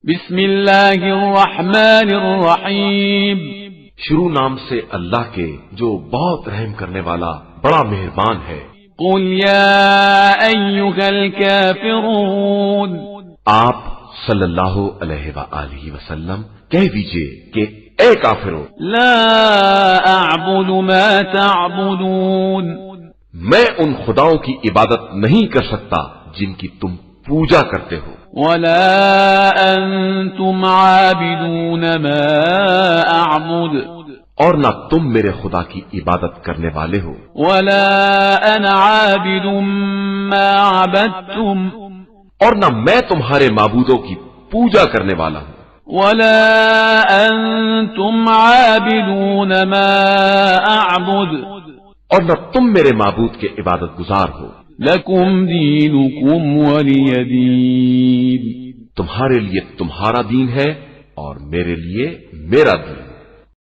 بسم اللہ الرحمن الرحیم، شروع نام سے اللہ کے جو بہت رحم کرنے والا بڑا مہربان ہے۔ قل یا ایھا الکافرون، آپ صلی اللہ علیہ وآلہ وسلم کہہ دیجئے کہ اے کافرو، لا اعبد ما تعبدون، میں ان خداؤں کی عبادت نہیں کر سکتا جن کی تم پوجا کرتے ہو، ولا انتم عابدون ما اعبد، اور نہ تم میرے خدا کی عبادت کرنے والے ہو، ولا انا عابد ما عبدتم، اور نہ میں تمہارے معبودوں کی پوجا کرنے والا ہوں، ولا انتم عابدون ما اعبد، اور نہ تم میرے معبود کے عبادت گزار ہو، لکم دینکم ولی دین، تمہارے لیے تمہارا دین ہے اور میرے لیے میرا دین۔